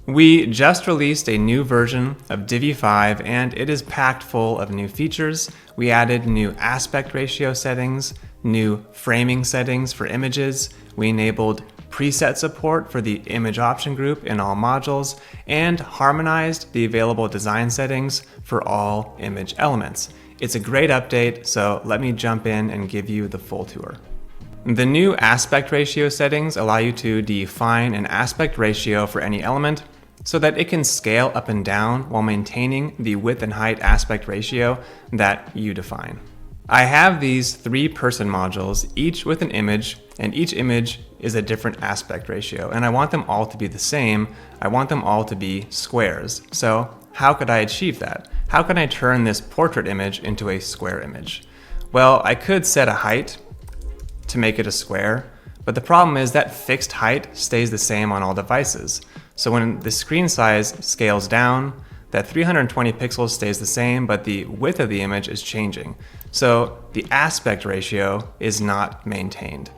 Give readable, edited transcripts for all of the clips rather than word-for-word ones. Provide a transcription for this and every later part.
We just released a new version of Divi 5 and it is packed full of new features. We added new aspect ratio settings, new framing settings for images. We enabled preset support for the image option group in all modules and harmonized the available design settings for all image elements. It's a great update, so let me jump in and give you the full tour. The new aspect ratio settings allow you to define an aspect ratio for any element so that it can scale up and down while maintaining the width and height aspect ratio that you define. I have these 3 person modules, each with an image, and each image is a different aspect ratio, and I want them all to be the same. I want them all to be squares. So how could I achieve that? How can I turn this portrait image into a square image? Well, I could set a height to make it a square, but the problem is that fixed height stays the same on all devices. So when the screen size scales down, that 320 pixels stays the same, but the width of the image is changing. So the aspect ratio is not maintained.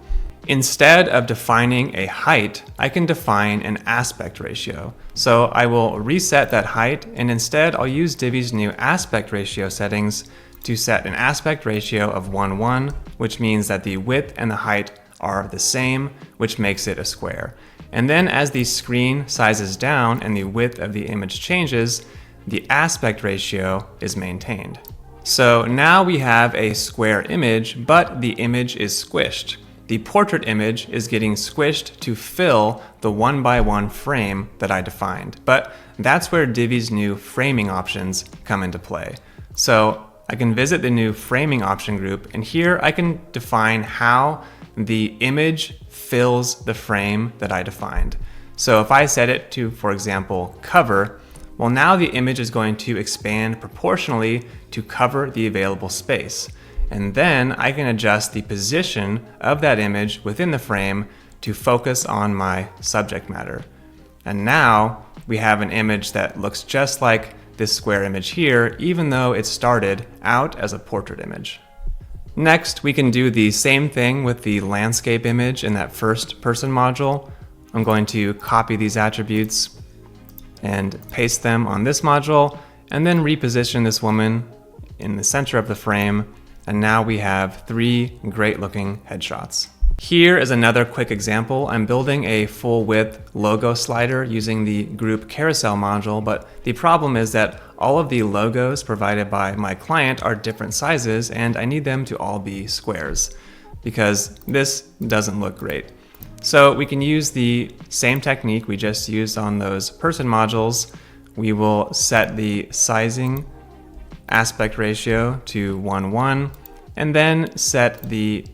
Instead of defining a height, I can define an aspect ratio. So I will reset that height, and instead I'll use Divi's new aspect ratio settings to set an aspect ratio of 1:1, which means that the width and the height are the same, which makes it a square. And then as the screen sizes down and the width of the image changes, the aspect ratio is maintained. So now we have a square image, but the image is squished. The portrait image is getting squished to fill the 1:1 frame that I defined. But that's where Divi's new framing options come into play. So I can visit the new framing option group, and here I can define how the image fills the frame that I defined. So if I set it to, for example, cover, well, now the image is going to expand proportionally to cover the available space. And then I can adjust the position of that image within the frame to focus on my subject matter. And now we have an image that looks just like this square image here, even though it started out as a portrait image. Next, we can do the same thing with the landscape image in that first person module. I'm going to copy these attributes and paste them on this module, and then reposition this woman in the center of the frame. And now we have 3 great looking headshots. Here is another quick example. I'm building a full width logo slider using the group carousel module, but the problem is that all of the logos provided by my client are different sizes and I need them to all be squares because this doesn't look great. So we can use the same technique we just used on those person modules. We will set the sizing aspect ratio to 1:1 and then set the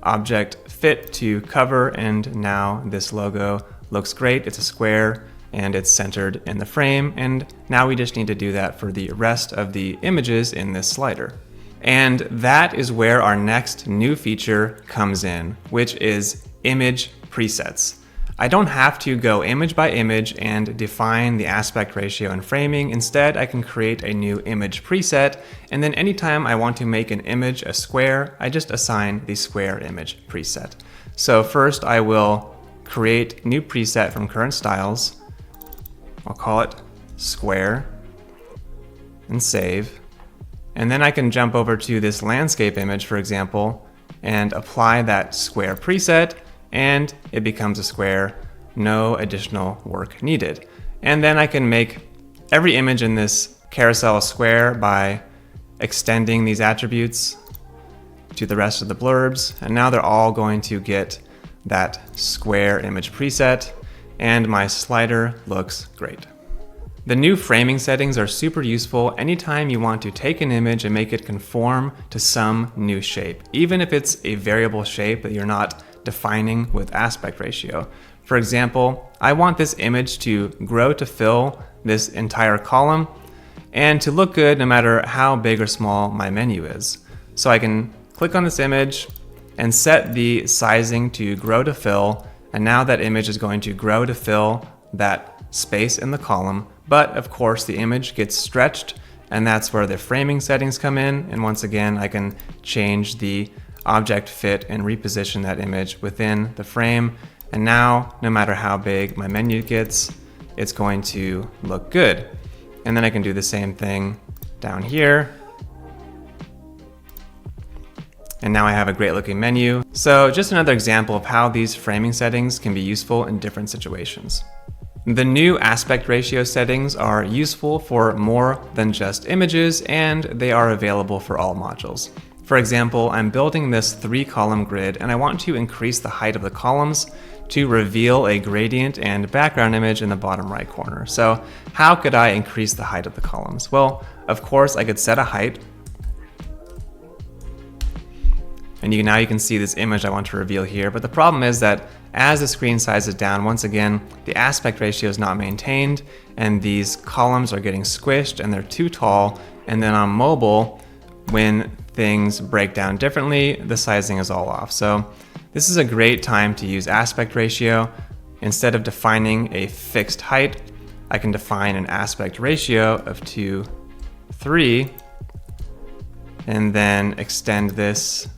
object fit to cover, and now this logo looks great. It's a square and it's centered in the frame, and now we just need to do that for the rest of the images in this slider. And that is where our next new feature comes in, which is image presets. I don't have to go image by image and define the aspect ratio and framing. Instead, I can create a new image preset, and then anytime I want to make an image a square, I just assign the square image preset. So first I will create new preset from current styles. I'll call it square and save. And then I can jump over to this landscape image, for example, and apply that square preset, and it becomes a square, no additional work needed. And then I can make every image in this carousel a square by extending these attributes to the rest of the blurbs, and now they're all going to get that square image preset, and my slider looks great. The new framing settings are super useful anytime you want to take an image and make it conform to some new shape, even if it's a variable shape that you're not defining with aspect ratio. For example, I want this image to grow to fill this entire column and to look good no matter how big or small my menu is. So I can click on this image and set the sizing to grow to fill, and now that image is going to grow to fill that space in the column. But of course the image gets stretched, and that's where the framing settings come in. And once again, I can change the object fit and reposition that image within the frame. And now, no matter how big my menu gets, it's going to look good. And then I can do the same thing down here. And now I have a great looking menu. So just another example of how these framing settings can be useful in different situations. The new aspect ratio settings are useful for more than just images, and they are available for all modules. For example, I'm building this 3-column grid and I want to increase the height of the columns to reveal a gradient and background image in the bottom right corner. So how could I increase the height of the columns? Well, of course I could set a height. And now you can see this image I want to reveal here, but the problem is that as the screen sizes down, once again, the aspect ratio is not maintained and these columns are getting squished and they're too tall. And then on mobile, when things break down differently, the sizing is all off. So this is a great time to use aspect ratio. Instead of defining a fixed height, I can define an aspect ratio of 2:3 and then extend this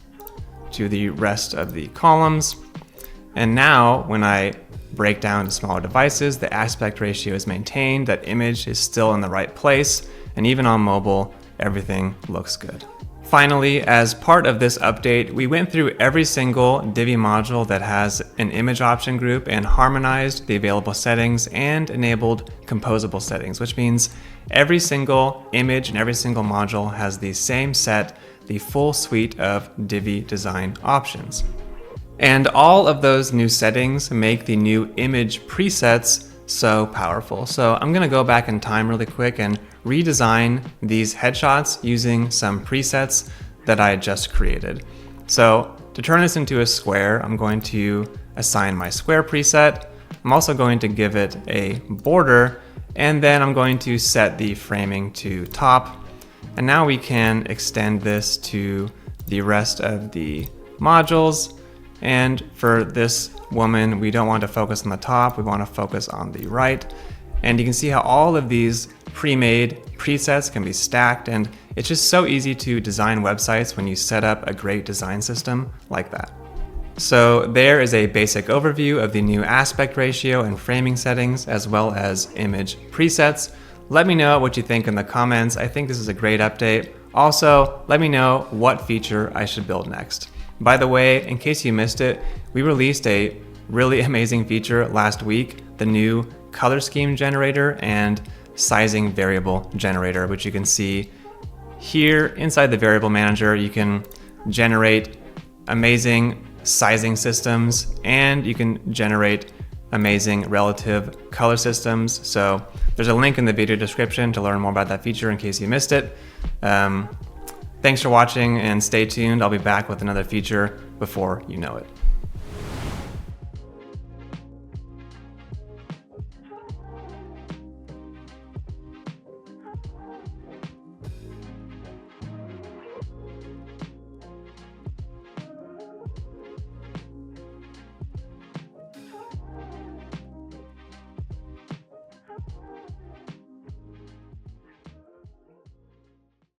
to the rest of the columns. And now when I break down to smaller devices, the aspect ratio is maintained, that image is still in the right place, and even on mobile, everything looks good. Finally, as part of this update, we went through every single Divi module that has an image option group and harmonized the available settings and enabled composable settings, which means every single image and every single module has the same set, the full suite of Divi design options. And all of those new settings make the new image presets so powerful. So I'm gonna go back in time really quick and redesign these headshots using some presets that I just created. So to turn this into a square, I'm going to assign my square preset. I'm also going to give it a border, and then I'm going to set the framing to top. And now we can extend this to the rest of the modules. And for this woman, we don't want to focus on the top, we want to focus on the right. And you can see how all of these pre-made presets can be stacked, and it's just so easy to design websites when you set up a great design system like that. So there is a basic overview of the new aspect ratio and framing settings, as well as image presets. Let me know what you think in the comments. I think this is a great update. Also, let me know what feature I should build next. By the way, in case you missed it, we released a really amazing feature last week, the new color scheme generator and sizing variable generator, which you can see here inside the variable manager. You can generate amazing sizing systems and you can generate amazing relative color systems. So there's a link in the video description to learn more about that feature in case you missed it. Thanks for watching and stay tuned. I'll be back with another feature before you know it.